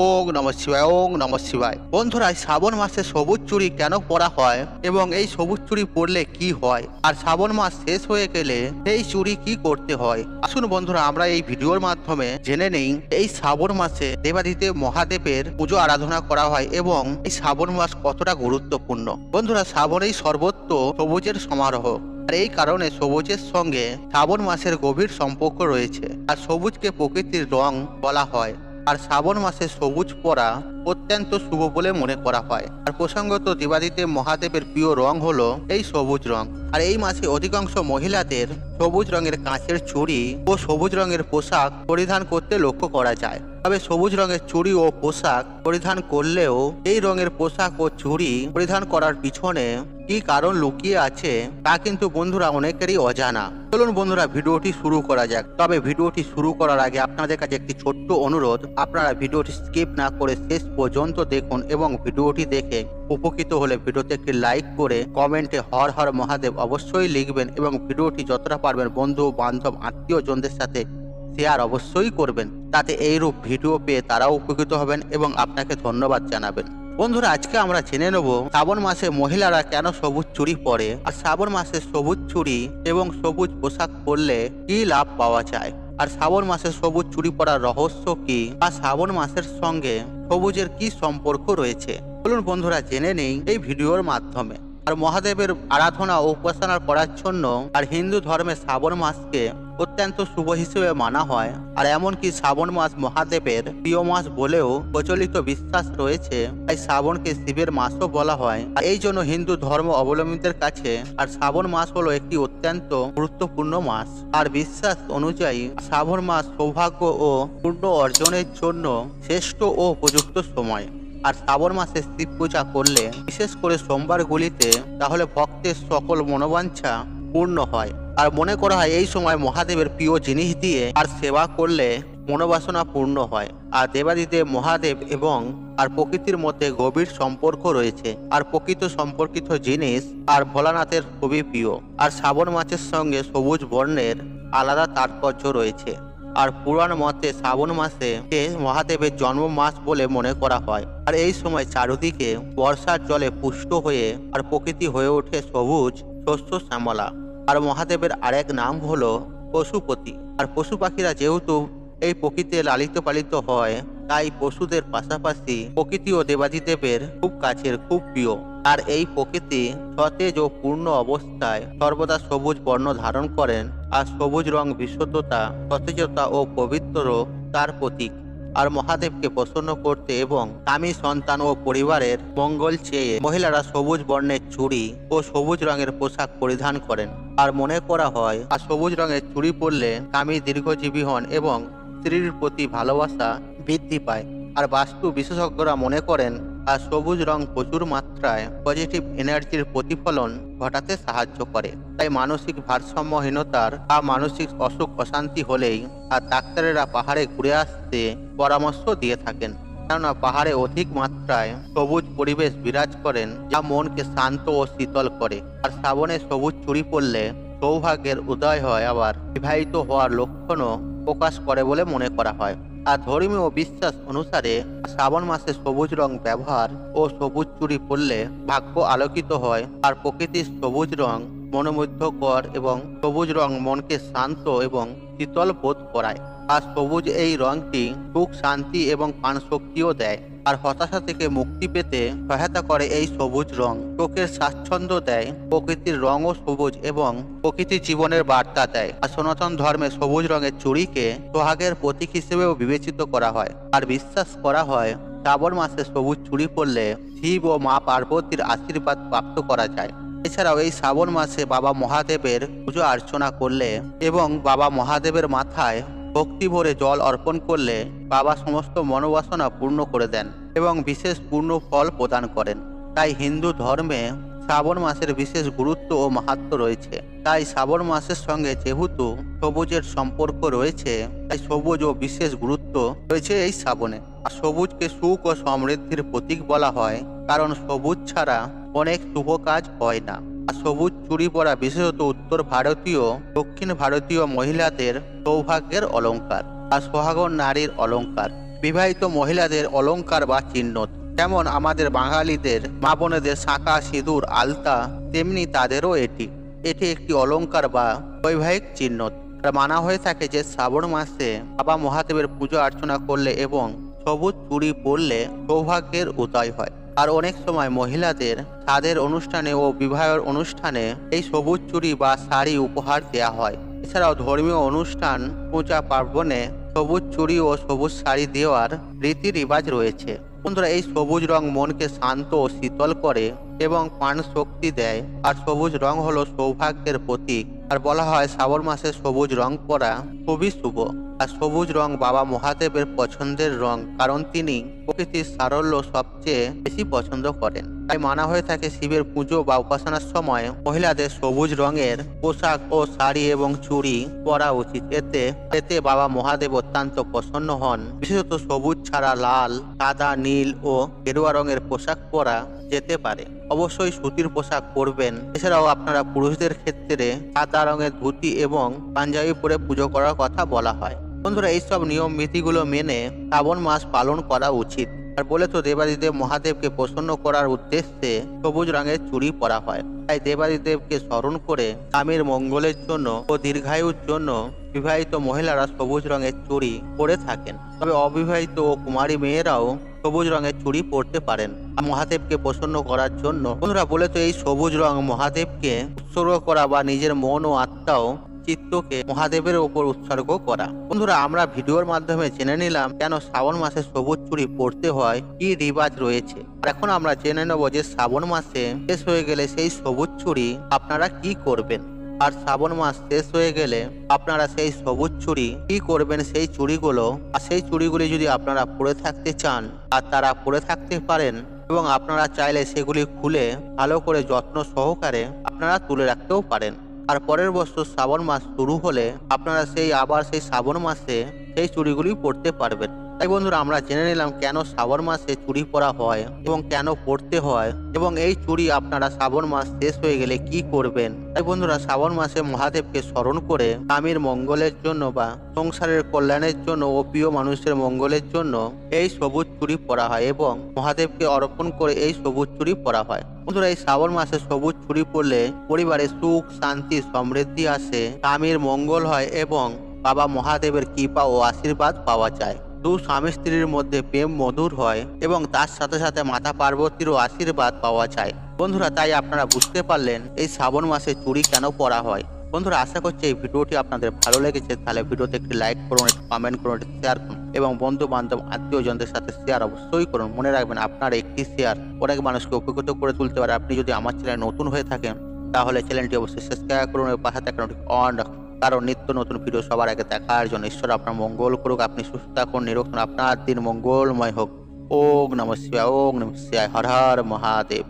ওং নমঃ শিবায়, ওং নমঃ শিবায়। বন্ধুরা, শ্রাবণ মাসে সবুজ চুড়ি কেন পরা হয় এবং এই সবুজ চুড়ি পরলে কি হয়, আর শ্রাবণ মাস শেষ হয়ে গেলে এই চুড়ি কি করতে হয়, আসুন বন্ধুরা আমরা এই ভিডিওর মাধ্যমে জেনে নেই। এই শ্রাবণ মাসে দেবাদিদেব মহাদেবের পুজো আরাধনা করা হয় এবং এই শ্রাবণ মাস কতটা গুরুত্বপূর্ণ। বন্ধুরা, শ্রাবণেই সর্বত্র সবুজের সমারোহ, আর এই কারণে সবুজের সঙ্গে শ্রাবণ মাসের গভীর সম্পর্ক রয়েছে। আর সবুজকে প্রকৃতির রং বলা হয়, আর শ্রাবণ মাসে সবুজ পরা অত্যন্ত শুভ বলে মনে করা হয়। আর প্রসঙ্গত দেবাদিদেব মহাদেবের প্রিয় রং হলো এই সবুজ রং। আর এই মাসে অধিকাংশ মহিলাদের সবুজ রঙের কাঁচের চুড়ি ও সবুজ রঙের পোশাক পরিধান করতে লক্ষ্য করা যায়। তবে সবুজ রঙের চুড়ি ও পোশাক পরিধান করলেও এই রঙের পোশাক ও চুড়ি পরিধান করার পিছনে কি কারণ লুকিয়ে আছে তা কিন্তু বন্ধুরা অনেকেরই অজানা। চলুন বন্ধুরা ভিডিওটি শুরু করা যাক। তবে ভিডিওটি শুরু করার আগে আপনাদের কাছে একটি ছোট্ট অনুরোধ, আপনারা ভিডিওটি স্কিপ না করে শেষ পর্যন্ত দেখুন এবং ভিডিওটি দেখে উপকৃত হলে ভিডিওতে একটি লাইক করে কমেন্টে হর হর মহাদেব অবশ্যই লিখবেন এবং ভিডিওটি যতটা পারবেন বন্ধু বান্ধব আত্মীয়জনদের সাথে শেয়ার অবশ্যই করবেন, তাতে এইরূপ ভিডিও পেয়ে তারাও উপকৃত হবেন এবং আপনাকে ধন্যবাদ জানাবেন। বন্ধুরা, আজকে আমরা জেনে নেব শ্রাবণ মাসে মহিলারা কেন সবুজ চুড়ি পরে, আর শ্রাবণ মাসে সবুজ চুড়ি এবং সবুজ পোশাক পরলে কি লাভ পাওয়া যায়, আর শ্রাবণ মাসে সবুজ চুড়ি পরার রহস্য কি, আর শ্রাবণ মাসের সঙ্গে সবুজের কি সম্পর্ক রয়েছে। চলুন বন্ধুরা জেনে নেই এই ভিডিওর মাধ্যমে। আর মহাদেবের আরাধনা ও উপাসনা করার জন্য আর হিন্দু ধর্মে শ্রাবণ মাসকে অত্যন্ত শুভ হিসেবে মানা হয়। আর এমনকি শ্রাবণ মাস মহাদেবের প্রিয় মাস বলেও প্রচলিত বিশ্বাস রয়েছে। তাই শ্রাবণকে শিবের মাসও বলা হয়। আর এই জন্য হিন্দু ধর্ম অবলম্বীদের কাছে আর শ্রাবণ মাস হলো একটি অত্যন্ত গুরুত্বপূর্ণ মাস। আর বিশ্বাস অনুযায়ী শ্রাবণ মাস সৌভাগ্য ও পূর্ণ অর্জনের জন্য শ্রেষ্ঠ ও উপযুক্ত সময়। আর শ্রাবণ মাসে শিব পূজা করলে, বিশেষ করে সোমবারগুলিতে, তাহলে ভক্তের সকল মনোবাঞ্ছা পূর্ণ হয়। আর মনে করা হয় এই সময় মহাদেবের প্রিয় জিনিস দিয়ে আর সেবা করলে মনোবাসনা পূর্ণ হয়। আর দেবাদিদেব মহাদেব এবং আর প্রকৃতির মধ্যে গভীর সম্পর্ক রয়েছে। আর প্রকৃত সম্পর্কিত জিনিস আর ভোলানাথের খুবই প্রিয়। আর শ্রাবণ মাসের সঙ্গে সবুজ বর্ণের আলাদা তাৎপর্য রয়েছে। আর পুরাণ মতে শ্রাবণ মাসে মহাদেবের জন্ম মাস বলে মনে করা হয়। আর এই সময় চারিদিকে বর্ষার জলে পুষ্ট হয়ে আর প্রকৃতি হয়ে ওঠে সবুজ শস্য শ্যামলা। আর মহাদেবের আরেক নাম হলো পশুপতি। আর পশু পাখিরা যেহেতু এই প্রকৃতিতে লালিত পালিত হয়, তাই পশুদের পাশাপাশি প্রকৃতি ও দেবাদিদেবের খুব কাছের, খুব প্রিয়। আর এই প্রকৃতি সতেজ ও পূর্ণ অবস্থায় সর্বদা সবুজ বর্ণ ধারণ করেন। আর সবুজ রং বিশুদ্ধতা, সতেজতা ও পবিত্র তার প্রতীক। আর মহাদেবকে প্রসন্ন করতে এবং স্বামী সন্তান ও পরিবারের মঙ্গল চেয়ে মহিলারা সবুজ বর্ণের চুড়ি ও সবুজ রঙের পোশাক পরিধান করেন। আর মনে করা হয় আর সবুজ রঙের চুড়ি পরলে স্বামী দীর্ঘজীবী হন এবং স্ত্রীর প্রতি ভালোবাসা বৃদ্ধি পায়। আর বাস্তু বিশেষজ্ঞরা মনে করেন আর সবুজ রং প্রচুর মাত্রায় পজিটিভ এনার্জির প্রতিফলন ঘটাতে সাহায্য করে। তাই মানসিক ভারসাম্যহীনতার বা মানসিক অসুখ অশান্তি হলেই আর ডাক্তারেরা পাহাড়ে ঘুরে আসতে পরামর্শ দিয়ে থাকেন, কেননা পাহাড়ে অধিক মাত্রায় সবুজ পরিবেশ বিরাজ করেন, যা মনকে শান্ত ও শীতল করে। আর শ্রাবণে সবুজ চুড়ি পরলে সৌভাগ্যের উদয় হয়, আবার বিবাহিত হওয়ার লক্ষণও প্রকাশ করে বলে মনে করা হয়। আর ধর্মীয় বিশ্বাস অনুসারে শ্রাবণ মাসে সবুজ রং ব্যবহার ও সবুজ চুড়ি পরলে ভাগ্য আলোকিত হয়। আর প্রকৃতির সবুজ রং মনোমুগ্ধকর এবং সবুজ রং মনকে শান্ত এবং শীতল বোধ করায়। আর সবুজ এই রংটি সুখ, শান্তি এবং প্রাণশক্তিও দেয়। আর হতাশা থেকে মুক্তি পেতে সহায়তা করে এই সবুজ রং। চোখের স্বাচ্ছন্দ্য দেয়। প্রকৃতির রঙও সবুজ এবং প্রকৃতির জীবনের বার্তা দেয়। আর সনাতন ধর্মে সবুজ রঙের চুড়িকে সোহাগের প্রতীক হিসেবেও বিবেচিত করা হয়। আর বিশ্বাস করা হয় শ্রাবণ মাসে সবুজ চুড়ি পরলে শিব ও মা পার্বতীর আশীর্বাদ প্রাপ্ত করা যায়। এছাড়াও এই শ্রাবণ মাসে বাবা মহাদেবের পুজো অর্চনা করলে এবং বাবা মহাদেবের মাথায় ভক্তি ভরে জল অর্পণ করলে বাবা সমস্ত মনোবাসনা পূর্ণ করে দেন এবং বিশেষ পূর্ণ ফল প্রদান করেন। তাই হিন্দু ধর্মে শ্রাবণ মাসের বিশেষ গুরুত্ব ও মাহাত্ম্য রয়েছে। তাই শ্রাবণ মাসের সঙ্গে যেহেতু সবুজের সম্পর্ক রয়েছে, তাই সবুজ ও বিশেষ গুরুত্ব রয়েছে এই শ্রাবণে। আর সবুজকে সুখ ও সমৃদ্ধির প্রতীক বলা হয়, কারণ সবুজ ছাড়া অনেক শুভ কাজ হয় না। আর সবুজ চুড়ি পরা বিশেষত উত্তর ভারতীয়, দক্ষিণ ভারতীয় মহিলাদের সৌভাগ্যের অলংকার আর সোহাগর নারীর অলংকার। বিবাহিত মহিলাদের অলংকার বা চিহ্ন। যেমন আমাদের বাঙালিদের মা বোনেদের শাঁখা সিঁদুর আলতা, তেমনি তাদেরও এটি একটি অলংকার বা বৈবাহিক চিহ্ন। মানা হয়ে থাকে যে শ্রাবণ মাসে বাবা মহাদেবের পুজো অর্চনা করলে এবং সবুজ চুড়ি পরলে সৌভাগ্যের উদয় হয়। আর অনেক সময় মহিলাদের তাদের অনুষ্ঠানে ও বিবাহের অনুষ্ঠানে এই সবুজ চুড়ি বা শাড়ি উপহার দেওয়া হয়। এছাড়াও ধর্মীয় অনুষ্ঠান, পূজা পার্বণে সবুজ চুড়ি ও সবুজ শাড়ি দেওয়ার রীতি রিবাজ রয়েছে। বন্ধুরা, এই সবুজ রং মনকে শান্ত ও শীতল করে এবং প্রাণ শক্তি দেয়। আর সবুজ রং হলো সৌভাগ্যের প্রতীক। আর বলা হয় শ্রাবণ মাসে সবুজ রং পরা খুবই শুভ। আর সবুজ রং বাবা মহাদেবের পছন্দের রং, কারণ তিনি প্রকৃতির সারল্য সবচেয়ে বেশি পছন্দ করেন। তাই মানা হয়ে থাকে শিবের পুজো বা উপাসনার সময় মহিলাদের সবুজ রঙের পোশাক ও শাড়ি এবং চুড়ি পরা উচিত। এতে বাবা মহাদেব অত্যন্ত প্রসন্ন হন। বিশেষত সবুজ ছাড়া লাল, সাদা, নীল ও গেরুয়া রঙের পোশাক পরা যেতে পারে। অবশ্যই সুতির পোশাক পরবেন। এছাড়াও আপনারা পুরুষদের ক্ষেত্রে সাদা রঙের ধুতি এবং পাঞ্জাবি পরে পুজো করার কথা বলা হয়। বন্ধুরা, এইসব নিয়ম নীতিগুলো মেনে শ্রাবণ মাস পালন করা উচিত। আর বলে তো দেবাদিদেব মহাদেবকে প্রসন্ন করার উদ্দেশ্যে সবুজ রঙের চুড়ি পরা হয়। তাই দেবাদিদেবকে স্মরণ করে স্বামীর মঙ্গলের জন্য ও দীর্ঘায়ুর জন্য বিবাহিত মহিলারা সবুজ রঙের চুড়ি পরে থাকেন। তবে অবিবাহিত ও কুমারী মেয়েরাও সবুজ রঙের চুড়ি পরতে পারেন মহাদেবকে প্রসন্ন করার জন্য। বন্ধুরা, বলে তো এই সবুজ রং মহাদেবকে উৎসর্গ করা বা নিজের মন ও আত্মাও চিত্তকে মহাদেবের ওপর উৎসর্গ করা। বন্ধুরা, আমরা ভিডিওর মাধ্যমে জেনে নিলাম কেন শ্রাবণ মাসে সবুজ চুড়ি পরতে হয়, কি রিবাজ রয়েছে। এখন আমরা জেনে নেব যে শ্রাবণ মাসে শেষ হয়ে গেলে সেই সবুজ চুড়ি আপনারা কি করবেন। আর শ্রাবণ মাস শেষ হয়ে গেলে আপনারা সেই সবুজ চুড়ি কি করবেন, সেই চুড়িগুলো আর সেই চুড়িগুলি যদি আপনারা পরে থাকতে চান আর তারা পরে থাকতে পারেন এবং আপনারা চাইলে সেগুলি খুলে ভালো করে যত্ন সহকারে আপনারা তুলে রাখতেও পারেন। আর পরের বছর শ্রাবণ মাস শুরু হলে আপনারা আবার সেই শ্রাবণ মাসে সেই চুড়িগুলি পরতে পারবেন। তাই বন্ধুরা, আমরা জেনে নিলাম কেন শ্রাবণ মাসে চুড়ি পরা হয় এবং কেন পরতে হয় এবং এই চুড়ি আপনারা শ্রাবণ মাস শেষ হয়ে গেলে কি করবেন। তাই বন্ধুরা, শ্রাবণ মাসে মহাদেবকে স্মরণ করে স্বামীর মঙ্গলের জন্য বা সংসারের কল্যাণের জন্য ও প্রিয় মানুষের মঙ্গলের জন্য এই সবুজ চুড়ি পরা হয় এবং মহাদেবকে অর্পণ করে এই সবুজ চুড়ি পরা হয়। বন্ধুরা, এই শ্রাবণ মাসে সবুজ চুড়ি পরলে পরিবারে সুখ, শান্তি, সমৃদ্ধি আসে, স্বামীর মঙ্গল হয় এবং বাবা মহাদেবের কৃপা ও আশীর্বাদ পাওয়া যায়। দু স্বামী স্ত্রীর মধ্যে প্রেম মধুর হয় এবং তার সাথে সাথে মাতা পার্বতীরও আশীর্বাদ পাওয়া যায়। বন্ধুরা, তাই আপনারা বুঝতে পারলেন এই শ্রাবণ মাসে চুড়ি কেন পরা হয়। বন্ধুরা, আশা করছি এই ভিডিওটি আপনাদের ভালো লেগেছে। তাহলে ভিডিওতে একটি লাইক করুন, একটি কমেন্ট করুন, একটি শেয়ার করুন এবং বন্ধু বান্ধব আত্মীয়জনদের সাথে শেয়ার অবশ্যই করুন। মনে রাখবেন, আপনার একটি শেয়ার অনেক মানুষকে উপকৃত করে তুলতে পারে। আপনি যদি আমার চ্যানেলে নতুন হয়ে থাকেন তাহলে চ্যানেলটি অবশ্যই সাবস্ক্রাইব করুন এবং পাশে থাকা নোটিফিকেশন অন রাখুন, কারণ নিত্য নতুন ভিডিও সবার আগে দেখার জন্য। ঈশ্বর আপনার মঙ্গল করুক, আপনি সুস্থ থাকুন, নিরোগ থাকুন, আপনার দিন মঙ্গলময় হোক। ওম নমঃ শিবায়, ওম নমঃ শিবায়, হর হর মহাদেব।